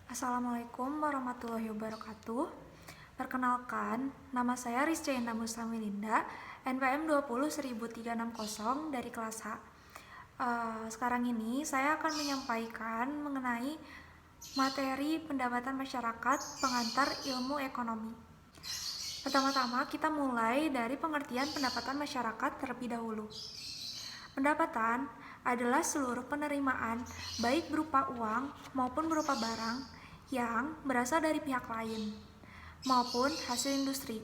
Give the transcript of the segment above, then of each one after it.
Assalamualaikum warahmatullahi wabarakatuh. Perkenalkan, nama saya Rizka Indah Musliminda, NPM 201360 dari kelas H. Sekarang ini saya akan menyampaikan mengenai materi pendapatan masyarakat pengantar ilmu ekonomi. Pertama-tama kita mulai dari pengertian pendapatan masyarakat terlebih dahulu. Pendapatan adalah seluruh penerimaan baik berupa uang maupun berupa barang yang berasal dari pihak lain maupun hasil industri.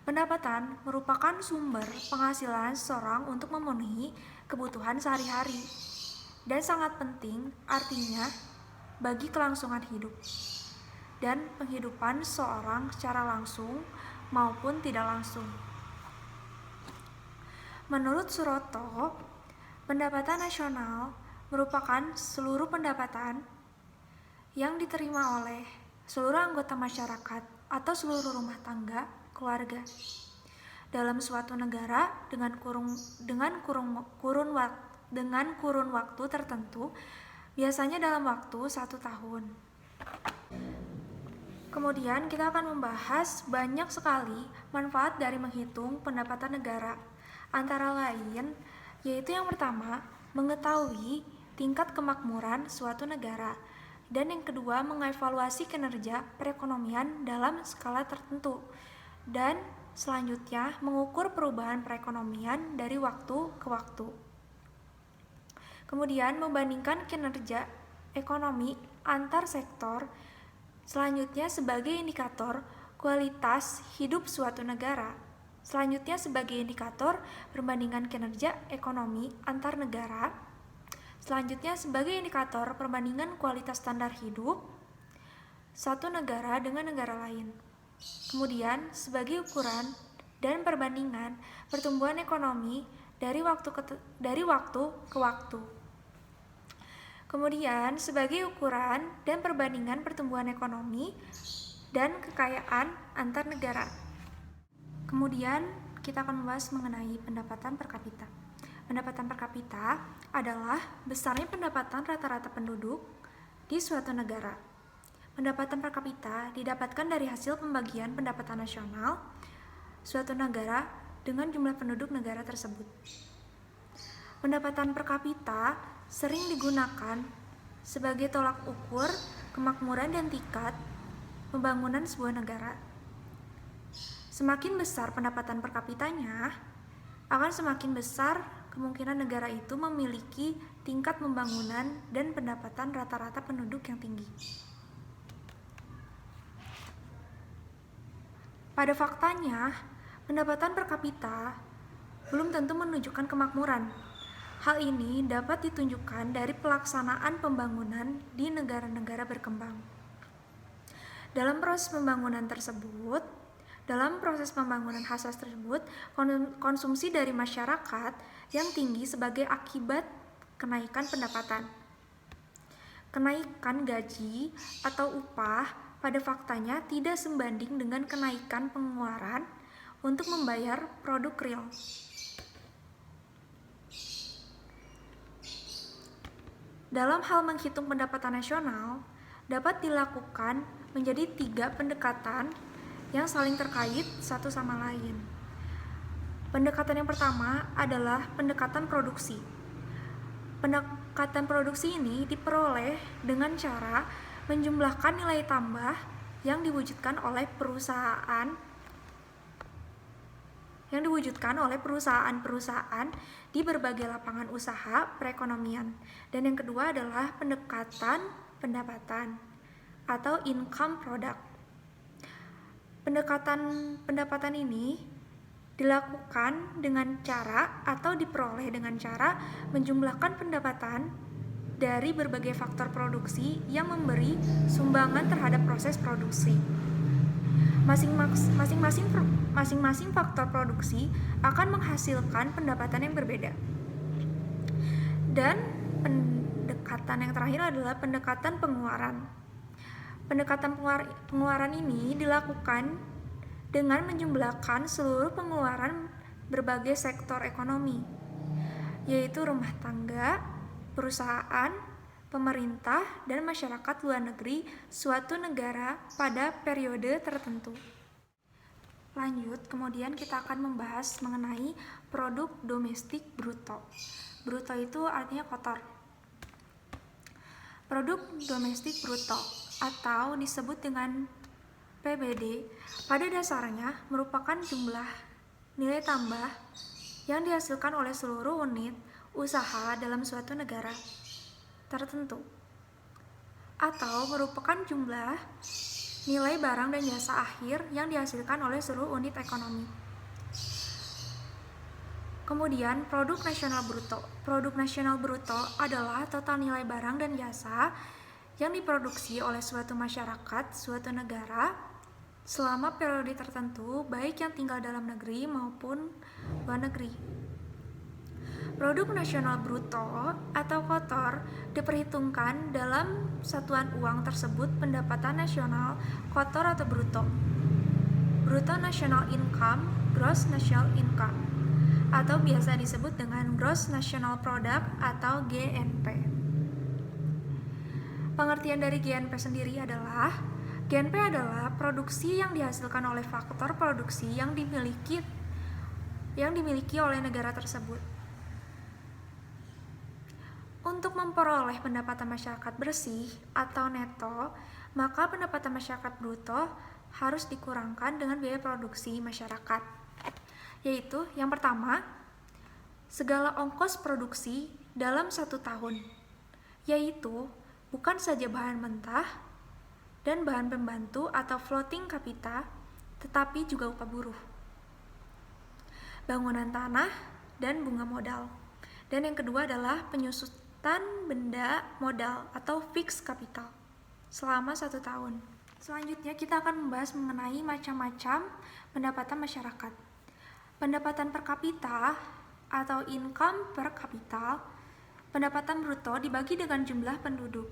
Pendapatan merupakan sumber penghasilan seseorang untuk memenuhi kebutuhan sehari-hari dan sangat penting artinya bagi kelangsungan hidup dan penghidupan seseorang secara langsung maupun tidak langsung. Menurut Suroto, pendapatan nasional merupakan seluruh pendapatan yang diterima oleh seluruh anggota masyarakat atau seluruh rumah tangga keluarga dalam suatu negara dengan kurun waktu tertentu, biasanya dalam waktu 1 tahun. Kemudian kita akan membahas banyak sekali manfaat dari menghitung pendapatan negara. Antara lain, yaitu yang pertama, mengetahui tingkat kemakmuran suatu negara, dan yang kedua, mengevaluasi kinerja perekonomian dalam skala tertentu, dan selanjutnya mengukur perubahan perekonomian dari waktu ke waktu. Kemudian membandingkan kinerja ekonomi antar sektor, selanjutnya sebagai indikator kualitas hidup suatu negara. Selanjutnya sebagai indikator perbandingan kinerja ekonomi antar negara. Selanjutnya sebagai indikator perbandingan kualitas standar hidup satu negara dengan negara lain. Kemudian sebagai ukuran dan perbandingan pertumbuhan ekonomi dari waktu ke waktu. Kemudian sebagai ukuran dan perbandingan pertumbuhan ekonomi dan kekayaan antar negara. Kemudian kita akan membahas mengenai pendapatan per kapita. Pendapatan per kapita adalah besarnya pendapatan rata-rata penduduk di suatu negara. Pendapatan per kapita didapatkan dari hasil pembagian pendapatan nasional suatu negara dengan jumlah penduduk negara tersebut. Pendapatan per kapita sering digunakan sebagai tolak ukur kemakmuran dan tingkat pembangunan sebuah negara. Semakin besar pendapatan per kapitanya, akan semakin besar kemungkinan negara itu memiliki tingkat pembangunan dan pendapatan rata-rata penduduk yang tinggi. Pada faktanya, pendapatan per kapita belum tentu menunjukkan kemakmuran. Hal ini dapat ditunjukkan dari pelaksanaan pembangunan di negara-negara berkembang. Dalam proses pembangunan khas tersebut, konsumsi dari masyarakat yang tinggi sebagai akibat kenaikan pendapatan. Kenaikan gaji atau upah pada faktanya tidak sebanding dengan kenaikan pengeluaran untuk membayar produk real. Dalam hal menghitung pendapatan nasional, dapat dilakukan menjadi 3 pendekatan yang saling terkait satu sama lain. Pendekatan yang pertama adalah pendekatan produksi. Pendekatan produksi ini diperoleh dengan cara menjumlahkan nilai tambah yang diwujudkan oleh perusahaan di berbagai lapangan usaha perekonomian. Dan yang kedua adalah pendekatan pendapatan atau income product. Pendapatan ini dilakukan dengan cara atau diperoleh dengan cara menjumlahkan pendapatan dari berbagai faktor produksi yang memberi sumbangan terhadap proses produksi. Masing-masing faktor produksi akan menghasilkan pendapatan yang berbeda. Dan pendekatan yang terakhir adalah pendekatan pengeluaran. Pendekatan pengeluaran ini dilakukan dengan menjumlahkan seluruh pengeluaran berbagai sektor ekonomi, yaitu rumah tangga, perusahaan, pemerintah, dan masyarakat luar negeri suatu negara pada periode tertentu. Lanjut, kemudian kita akan membahas mengenai produk domestik bruto. Bruto itu artinya kotor. Produk domestik bruto atau disebut dengan PBD pada dasarnya merupakan jumlah nilai tambah yang dihasilkan oleh seluruh unit usaha dalam suatu negara tertentu, atau merupakan jumlah nilai barang dan jasa akhir yang dihasilkan oleh seluruh unit ekonomi. Kemudian, produk nasional bruto. Produk nasional bruto adalah total nilai barang dan jasa yang diproduksi oleh suatu masyarakat, suatu negara, selama periode tertentu, baik yang tinggal dalam negeri maupun luar negeri. Produk nasional bruto atau kotor diperhitungkan dalam satuan uang tersebut pendapatan nasional kotor atau bruto. Bruto national income, gross national income, atau biasa disebut dengan gross national product atau GNP. Pengertian dari GNP sendiri adalah GNP adalah produksi yang dihasilkan oleh faktor produksi yang dimiliki oleh negara tersebut. Untuk memperoleh pendapatan masyarakat bersih atau neto, maka pendapatan masyarakat bruto harus dikurangkan dengan biaya produksi masyarakat. Yaitu, yang pertama, segala ongkos produksi dalam 1 tahun, yaitu bukan saja bahan mentah dan bahan pembantu atau floating capital, tetapi juga upah buruh, bangunan tanah, dan bunga modal. Dan yang kedua adalah penyusutan benda modal atau fixed capital selama 1 tahun. Selanjutnya kita akan membahas mengenai macam-macam pendapatan masyarakat. Pendapatan per kapita atau income per kapita, pendapatan bruto dibagi dengan jumlah penduduk.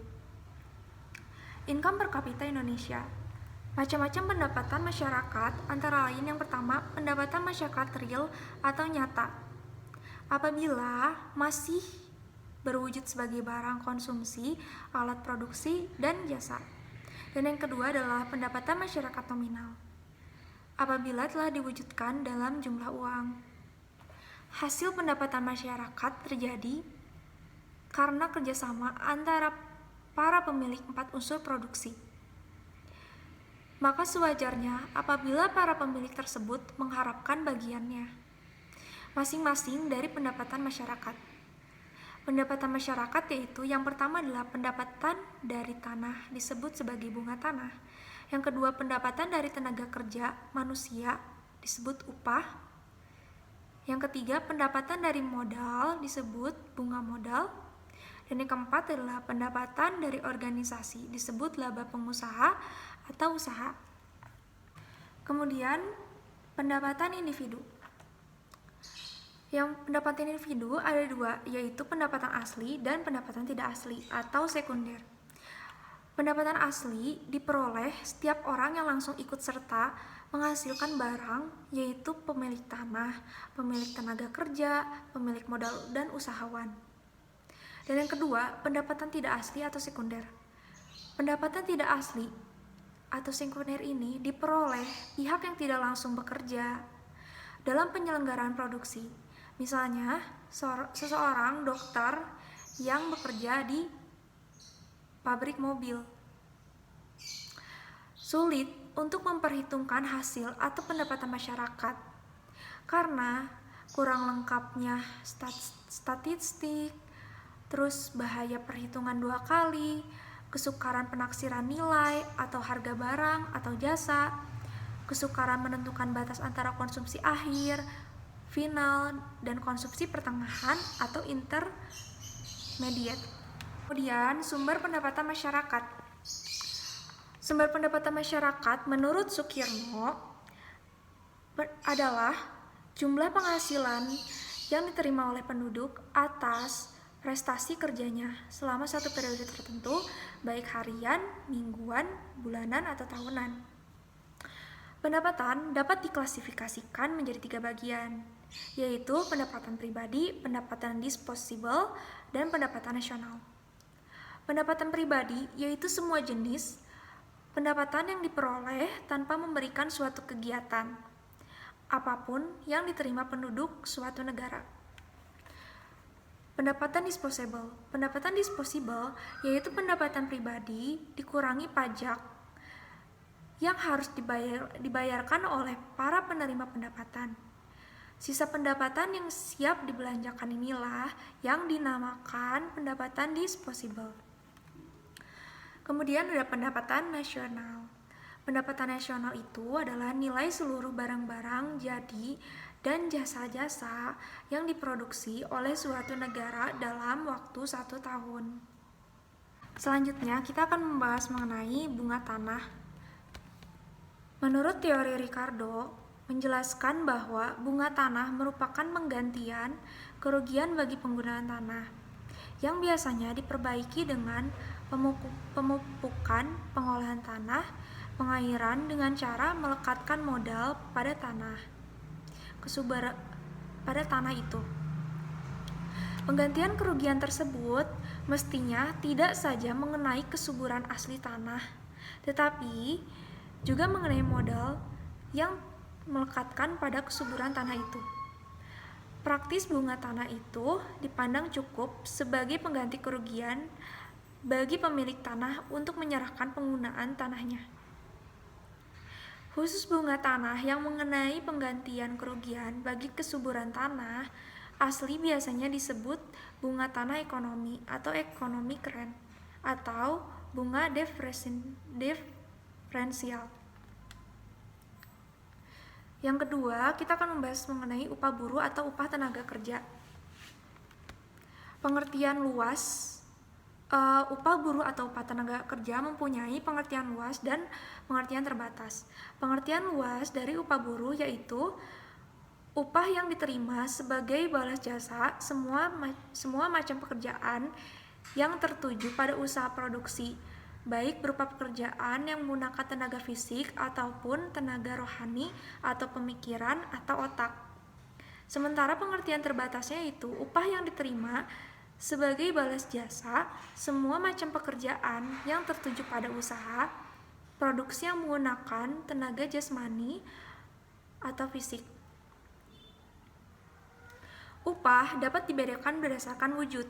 Income per kapita Indonesia. Macam-macam pendapatan masyarakat antara lain yang pertama, pendapatan masyarakat real atau nyata. Apabila masih berwujud sebagai barang konsumsi, alat produksi, dan jasa. Dan yang kedua adalah pendapatan masyarakat nominal. Apabila telah diwujudkan dalam jumlah uang. Hasil pendapatan masyarakat terjadi karena kerjasama antara para pemilik 4 unsur produksi. Maka sewajarnya apabila para pemilik tersebut mengharapkan bagiannya masing-masing dari pendapatan masyarakat. Pendapatan masyarakat yaitu yang pertama adalah pendapatan dari tanah disebut sebagai bunga tanah. Yang kedua pendapatan dari tenaga kerja manusia disebut upah. Yang ketiga pendapatan dari modal disebut bunga modal. Dan yang keempat adalah pendapatan dari organisasi disebut laba pengusaha atau usaha. Kemudian pendapatan individu. Yang pendapatan individu ada 2, yaitu pendapatan asli dan pendapatan tidak asli atau sekunder. Pendapatan asli diperoleh setiap orang yang langsung ikut serta menghasilkan barang, yaitu pemilik tanah, pemilik tenaga kerja, pemilik modal, dan usahawan. Dan yang kedua, pendapatan tidak asli atau sekunder. Pendapatan tidak asli atau sekunder ini diperoleh pihak yang tidak langsung bekerja dalam penyelenggaraan produksi. Misalnya, seseorang dokter yang bekerja di pabrik mobil. Sulit untuk memperhitungkan hasil atau pendapatan masyarakat karena kurang lengkapnya statistik, terus bahaya perhitungan 2 kali, kesukaran penaksiran nilai atau harga barang atau jasa, kesukaran menentukan batas antara konsumsi akhir, final, dan konsumsi pertengahan atau intermediate. Kemudian sumber pendapatan masyarakat. Sumber pendapatan masyarakat menurut Sukirno adalah jumlah penghasilan yang diterima oleh penduduk atas prestasi kerjanya selama satu periode tertentu, baik harian, mingguan, bulanan, atau tahunan. Pendapatan dapat diklasifikasikan menjadi 3 bagian, yaitu pendapatan pribadi, pendapatan disposable, dan pendapatan nasional. Pendapatan pribadi yaitu semua jenis pendapatan yang diperoleh tanpa memberikan suatu kegiatan apapun yang diterima penduduk suatu negara. Pendapatan disposable. Pendapatan disposable yaitu pendapatan pribadi dikurangi pajak yang harus dibayarkan oleh para penerima pendapatan. Sisa pendapatan yang siap dibelanjakan inilah yang dinamakan pendapatan disposable. Kemudian ada pendapatan nasional. Pendapatan nasional itu adalah nilai seluruh barang-barang jadi dan jasa-jasa yang diproduksi oleh suatu negara dalam waktu 1 tahun. Selanjutnya, kita akan membahas mengenai bunga tanah. Menurut teori Ricardo, menjelaskan bahwa bunga tanah merupakan penggantian kerugian bagi penggunaan tanah, yang biasanya diperbaiki dengan pemupukan, pengolahan tanah, pengairan dengan cara melekatkan modal pada tanah itu. Penggantian kerugian tersebut mestinya tidak saja mengenai kesuburan asli tanah, tetapi juga mengenai modal yang melekatkan pada kesuburan tanah itu. Praktis bunga tanah itu dipandang cukup sebagai pengganti kerugian bagi pemilik tanah untuk menyerahkan penggunaan tanahnya. Khusus bunga tanah yang mengenai penggantian kerugian bagi kesuburan tanah asli biasanya disebut bunga tanah ekonomi atau economic rent atau bunga diferensial. Yang kedua, kita akan membahas mengenai upah buruh atau upah tenaga kerja. Pengertian luas upah buruh atau upah tenaga kerja mempunyai pengertian luas dan pengertian terbatas. Pengertian luas dari upah buruh yaitu upah yang diterima sebagai balas jasa semua macam pekerjaan yang tertuju pada usaha produksi, baik berupa pekerjaan yang menggunakan tenaga fisik ataupun tenaga rohani atau pemikiran atau otak. Sementara pengertian terbatasnya itu upah yang diterima sebagai balas jasa semua macam pekerjaan yang tertuju pada usaha produksi yang menggunakan tenaga jasmani atau fisik. Upah dapat dibedakan berdasarkan wujud.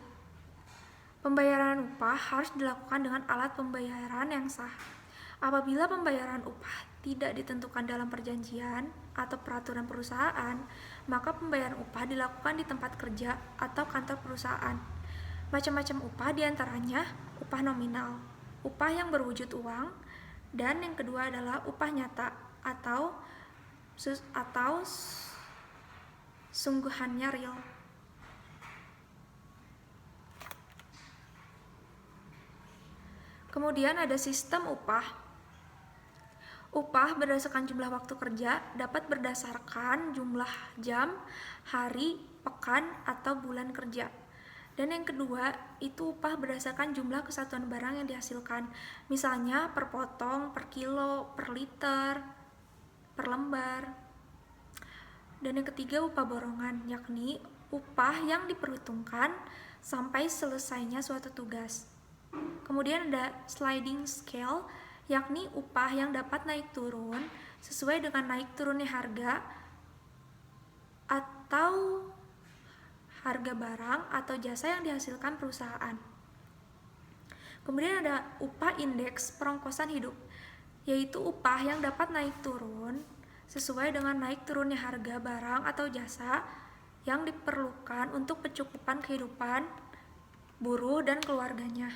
Pembayaran upah harus dilakukan dengan alat pembayaran yang sah. Apabila pembayaran upah tidak ditentukan dalam perjanjian atau peraturan perusahaan, maka pembayaran upah dilakukan di tempat kerja atau kantor perusahaan. Macam-macam upah diantaranya upah nominal, upah yang berwujud uang, dan yang kedua adalah upah nyata atau sungguhannya real. Kemudian ada sistem upah. Upah berdasarkan jumlah waktu kerja dapat berdasarkan jumlah jam, hari, pekan, atau bulan kerja. Dan yang kedua, itu upah berdasarkan jumlah kesatuan barang yang dihasilkan. Misalnya per potong, per kilo, per liter, per lembar. Dan yang ketiga, upah borongan, yakni upah yang diperhitungkan sampai selesainya suatu tugas. Kemudian ada sliding scale, yakni upah yang dapat naik turun sesuai dengan naik turunnya harga atau harga barang atau jasa yang dihasilkan perusahaan. Kemudian ada upah indeks perongkosan hidup, yaitu upah yang dapat naik turun sesuai dengan naik turunnya harga barang atau jasa yang diperlukan untuk pencukupan kehidupan buruh dan keluarganya.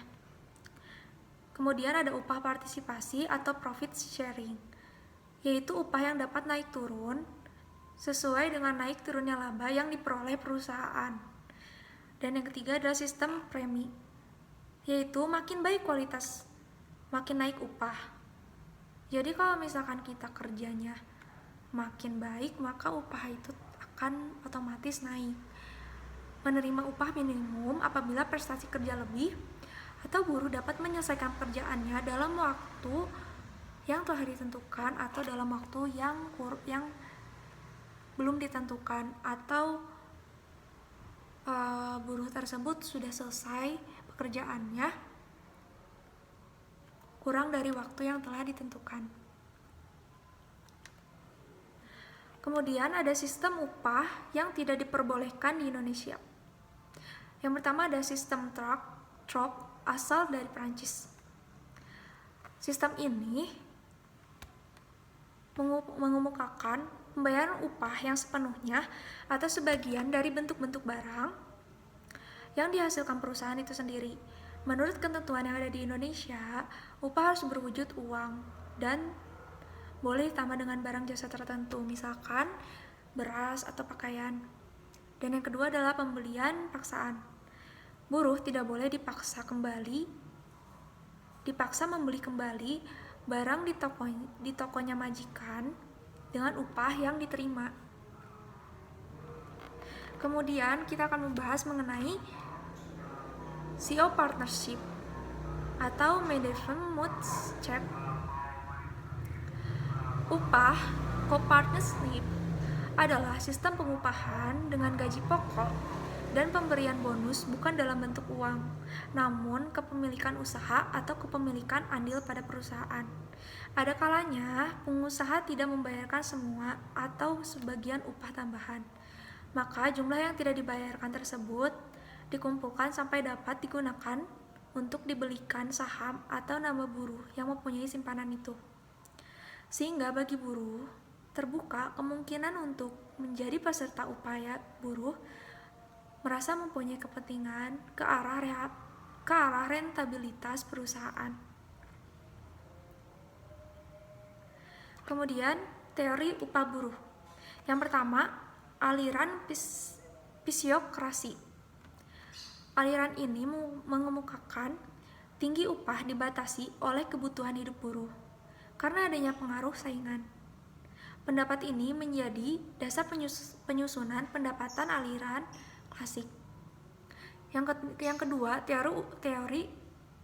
Kemudian ada upah partisipasi atau profit sharing, yaitu upah yang dapat naik turun sesuai dengan naik turunnya laba yang diperoleh perusahaan. Dan yang ketiga adalah sistem premi, yaitu makin baik kualitas, makin naik upah. Jadi kalau misalkan kita kerjanya makin baik, maka upah itu akan otomatis naik. Menerima upah minimum apabila prestasi kerja lebih atau buruh dapat menyelesaikan pekerjaannya dalam waktu yang telah ditentukan atau dalam waktu yang belum ditentukan, atau buruh tersebut sudah selesai pekerjaannya kurang dari waktu yang telah ditentukan. Kemudian ada sistem upah yang tidak diperbolehkan di Indonesia. Yang pertama ada sistem TROC asal dari Prancis. Sistem ini mengemukakan pembayaran upah yang sepenuhnya atau sebagian dari bentuk-bentuk barang yang dihasilkan perusahaan itu sendiri. Menurut ketentuan yang ada di Indonesia, upah harus berwujud uang dan boleh ditambah dengan barang jasa tertentu, misalkan beras atau pakaian. Dan yang kedua adalah pembelian paksaan. Buruh tidak boleh dipaksa membeli kembali barang di tokonya majikan dengan upah yang diterima. Kemudian kita akan membahas mengenai CO partnership atau Management-Check. Upah co-partnership adalah sistem pengupahan dengan gaji pokok dan pemberian bonus bukan dalam bentuk uang, namun kepemilikan usaha atau kepemilikan andil pada perusahaan. Ada kalanya pengusaha tidak membayarkan semua atau sebagian upah tambahan, maka jumlah yang tidak dibayarkan tersebut dikumpulkan sampai dapat digunakan untuk dibelikan saham atau nama buruh yang mempunyai simpanan itu. Sehingga bagi buruh terbuka kemungkinan untuk menjadi peserta upaya buruh merasa mempunyai kepentingan ke arah rentabilitas perusahaan. Kemudian teori upah buruh. Yang pertama, aliran fisiokrasi. Aliran ini mengemukakan tinggi upah dibatasi oleh kebutuhan hidup buruh karena adanya pengaruh saingan. Pendapat ini menjadi dasar penyusunan pendapatan aliran klasik. Yang kedua, teori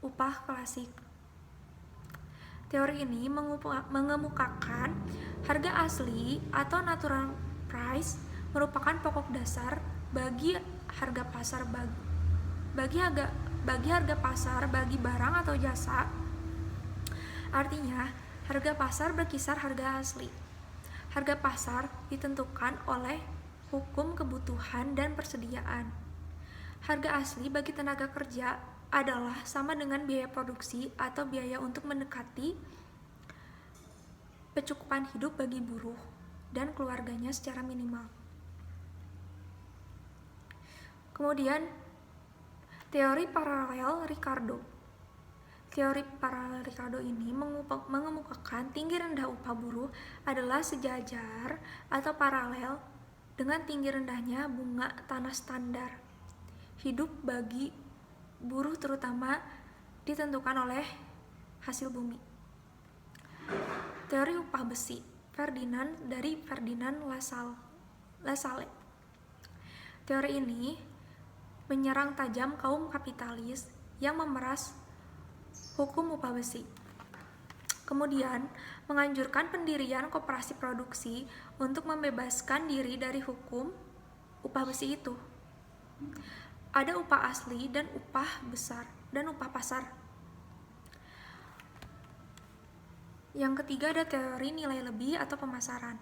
upah klasik. Teori ini mengemukakan harga asli atau natural price merupakan pokok dasar bagi harga pasar bagi barang atau jasa. Artinya, harga pasar berkisar harga asli. Harga pasar ditentukan oleh hukum kebutuhan dan persediaan. Harga asli bagi tenaga kerja adalah sama dengan biaya produksi atau biaya untuk mendekati kecukupan hidup bagi buruh dan keluarganya secara minimal. Kemudian, teori paralel Ricardo. Teori paralel Ricardo ini mengemukakan tinggi rendah upah buruh adalah sejajar atau paralel dengan tinggi rendahnya bunga tanah standar hidup bagi buruh, terutama ditentukan oleh hasil bumi. Teori upah besi dari Ferdinand Lassalle. Teori ini menyerang tajam kaum kapitalis yang memeras hukum upah besi. Kemudian, menganjurkan pendirian koperasi produksi untuk membebaskan diri dari hukum upah besi itu. Ada upah asli dan upah pasar. Yang ketiga ada teori nilai lebih atau pemasaran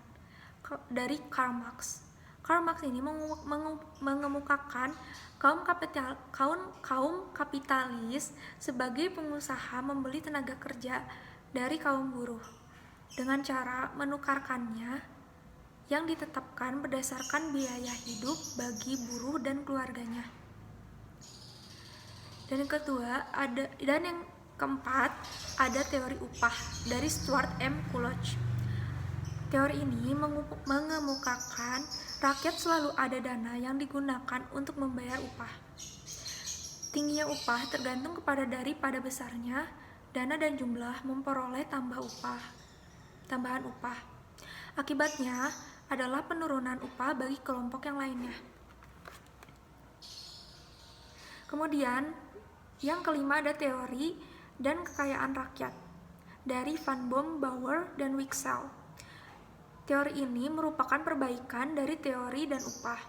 dari Karl Marx. Karl Marx ini mengemukakan kaum kapitalis sebagai pengusaha membeli tenaga kerja dari kaum buruh dengan cara menukarkannya yang ditetapkan berdasarkan biaya hidup bagi buruh dan keluarganya. Dan yang keempat ada teori upah dari Stuart M. Coolidge. Teori ini mengemukakan rakyat selalu ada dana yang digunakan untuk membayar upah. Tingginya upah tergantung pada besarnya dana dan jumlah memperoleh tambahan upah. Akibatnya adalah penurunan upah bagi kelompok yang lainnya. Kemudian, yang kelima ada teori dan kekayaan rakyat dari Van Boom, Bauer, dan Wicksell. Teori ini merupakan perbaikan dari teori dan upah.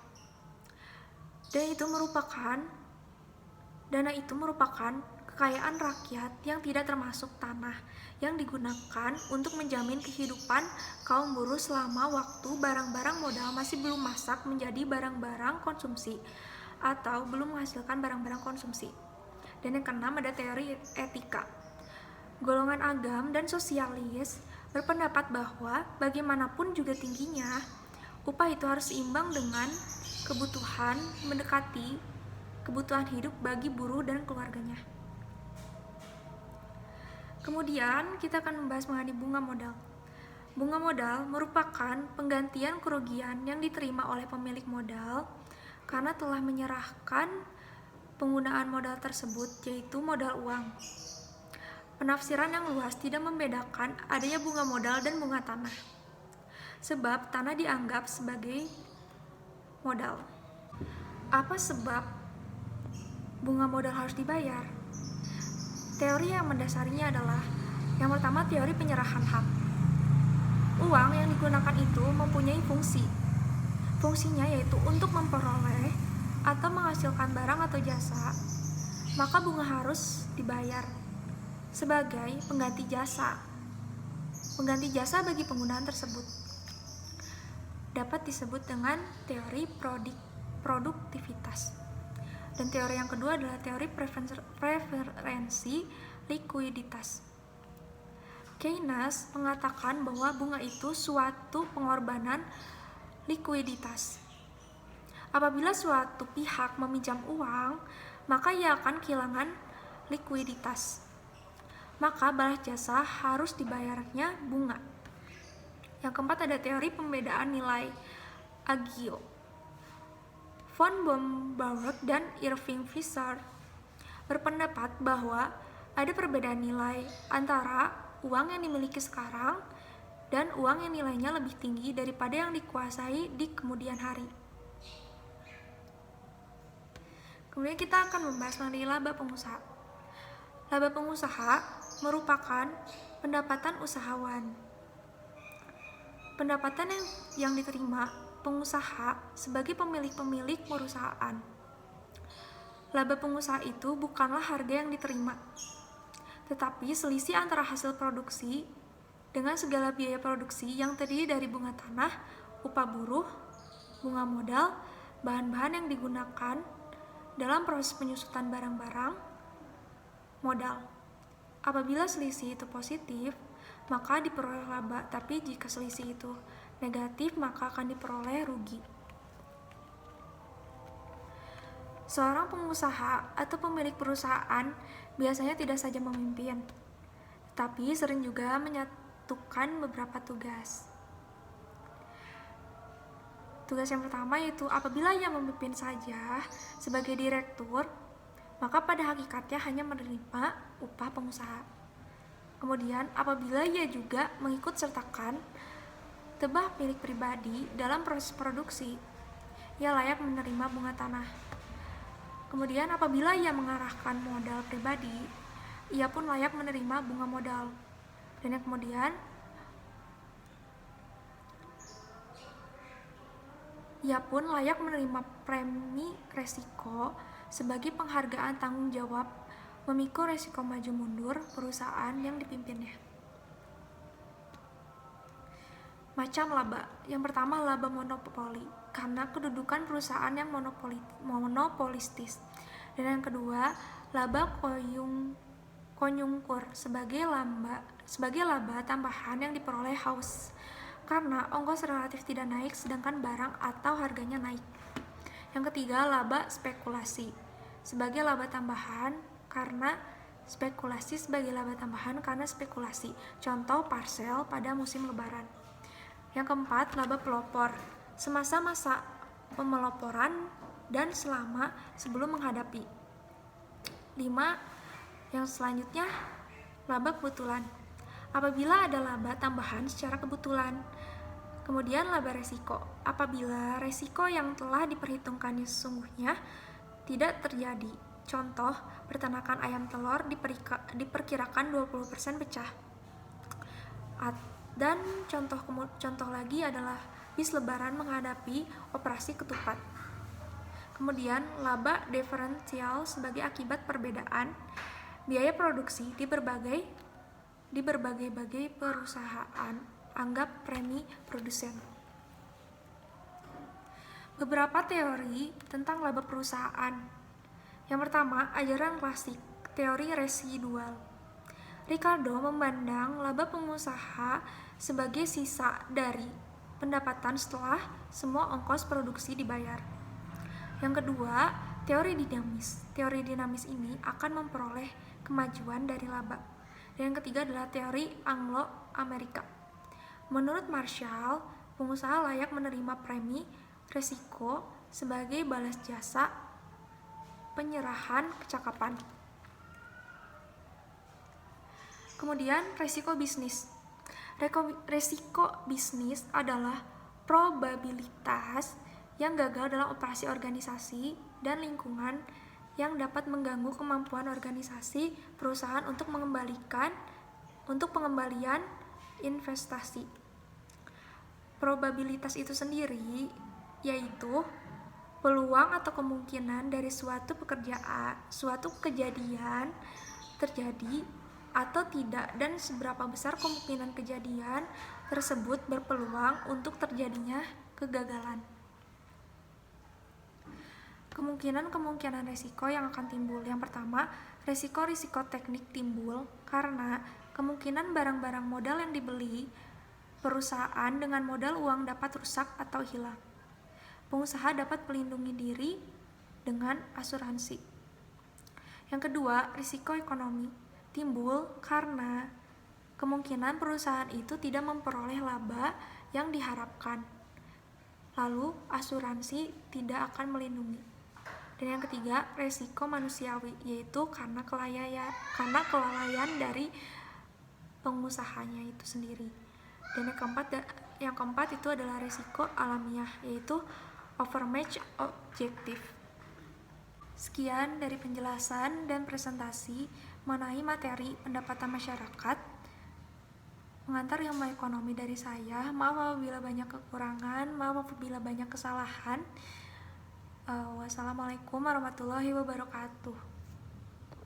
Dana itu merupakan kekayaan rakyat yang tidak termasuk tanah yang digunakan untuk menjamin kehidupan kaum buruh selama waktu barang-barang modal masih belum masak menjadi barang-barang konsumsi atau belum menghasilkan barang-barang konsumsi. Dan yang keenam ada teori etika. Golongan agam dan sosialis berpendapat bahwa bagaimanapun juga tingginya, upah itu harus seimbang dengan kebutuhan mendekati kebutuhan hidup bagi buruh dan keluarganya. Kemudian kita akan membahas mengenai bunga modal. Bunga modal merupakan penggantian kerugian yang diterima oleh pemilik modal karena telah menyerahkan penggunaan modal tersebut, yaitu modal uang. Penafsiran yang luas tidak membedakan adanya bunga modal dan bunga tanah, sebab tanah dianggap sebagai modal. Apa sebab bunga modal harus dibayar? Teori yang mendasarinya adalah yang pertama, teori penyerahan hak. Uang yang digunakan itu mempunyai fungsi. Fungsinya yaitu untuk memperoleh atau menghasilkan barang atau jasa, maka bunga harus dibayar sebagai pengganti jasa bagi penggunaan tersebut. Dapat disebut dengan teori produktivitas. Dan teori yang kedua adalah teori preferensi likuiditas. Keynes mengatakan bahwa bunga itu suatu pengorbanan likuiditas. Apabila suatu pihak meminjam uang, maka ia akan kehilangan likuiditas. Maka balas jasa harus dibayarnya bunga. Yang keempat ada teori pembedaan nilai agio. Von Baumgarten dan Irving Fisher berpendapat bahwa ada perbedaan nilai antara uang yang dimiliki sekarang dan uang yang nilainya lebih tinggi daripada yang dikuasai di kemudian hari. Kemudian kita akan membahas mengenai laba pengusaha. Laba pengusaha merupakan pendapatan usahawan. Pendapatan yang diterima pengusaha sebagai pemilik perusahaan. Laba pengusaha itu bukanlah harga yang diterima, tetapi selisih antara hasil produksi dengan segala biaya produksi yang terdiri dari bunga tanah, upah buruh, bunga modal, bahan-bahan yang digunakan dalam proses penyusutan barang-barang modal. Apabila selisih itu positif, maka diperoleh laba, tapi jika selisih itu negatif, maka akan diperoleh rugi. Seorang pengusaha atau pemilik perusahaan biasanya tidak saja memimpin, tapi sering juga menyatukan beberapa tugas. Tugas yang pertama yaitu apabila ia memimpin saja sebagai direktur, maka pada hakikatnya hanya menerima upah pengusaha. Kemudian apabila ia juga mengikut sertakan tebah milik pribadi dalam proses produksi, ia layak menerima bunga tanah. Kemudian apabila ia mengarahkan modal pribadi, ia pun layak menerima bunga modal. Dan yang kemudian ia pun layak menerima premi resiko sebagai penghargaan tanggung jawab memikul resiko maju mundur perusahaan yang dipimpinnya. Macam laba. Yang pertama, laba monopoli, karena kedudukan perusahaan yang monopolistis. Dan yang kedua, laba konjungtur sebagai laba tambahan yang diperoleh haus, karena ongkos relatif tidak naik sedangkan barang atau harganya naik. Yang ketiga, laba spekulasi sebagai laba tambahan karena spekulasi. Contoh parsel pada musim lebaran. Yang keempat, laba pelopor semasa-masa pemeloporan dan selama sebelum menghadapi. 5. Yang selanjutnya, laba kebetulan. Apabila ada laba tambahan secara kebetulan. Kemudian laba resiko, apabila resiko yang telah diperhitungkannya sesungguhnya tidak terjadi. Contoh, peternakan ayam telur diperkirakan 20% pecah. Dan contoh lagi adalah bis lebaran menghadapi operasi ketupat. Kemudian laba diferensial sebagai akibat perbedaan biaya produksi di berbagai perusahaan, anggap premi produsen. Beberapa teori tentang laba perusahaan. Yang pertama, ajaran klasik, teori residual. Ricardo memandang laba pengusaha sebagai sisa dari pendapatan setelah semua ongkos produksi dibayar. Yang kedua, teori dinamis. Teori dinamis ini akan memperoleh kemajuan dari laba. Dan yang ketiga adalah teori Anglo-Amerika. Menurut Marshall, pengusaha layak menerima premi resiko sebagai balas jasa penyerahan kecakapan. Kemudian resiko bisnis. Resiko bisnis adalah probabilitas yang gagal dalam operasi organisasi dan lingkungan yang dapat mengganggu kemampuan organisasi perusahaan untuk pengembalian investasi. Probabilitas itu sendiri yaitu peluang atau kemungkinan dari suatu kejadian terjadi atau tidak, dan seberapa besar kemungkinan kejadian tersebut berpeluang untuk terjadinya kegagalan. Kemungkinan resiko yang akan timbul. Yang pertama, resiko teknik timbul karena kemungkinan barang-barang modal yang dibeli perusahaan dengan modal uang dapat rusak atau hilang. Pengusaha dapat melindungi diri dengan asuransi. Yang kedua, risiko ekonomi timbul karena kemungkinan perusahaan itu tidak memperoleh laba yang diharapkan. Lalu, asuransi tidak akan melindungi. Dan yang ketiga, resiko manusiawi, yaitu karena kelalaian dari pengusahanya itu sendiri. Dan yang keempat itu adalah risiko alamiah, yaitu overmatch objektif. Sekian dari penjelasan dan presentasi mengenai materi pendapatan masyarakat pengantar ilmu ekonomi dari saya. Maaf apabila banyak kekurangan, maaf apabila banyak kesalahan. Wassalamualaikum warahmatullahi wabarakatuh.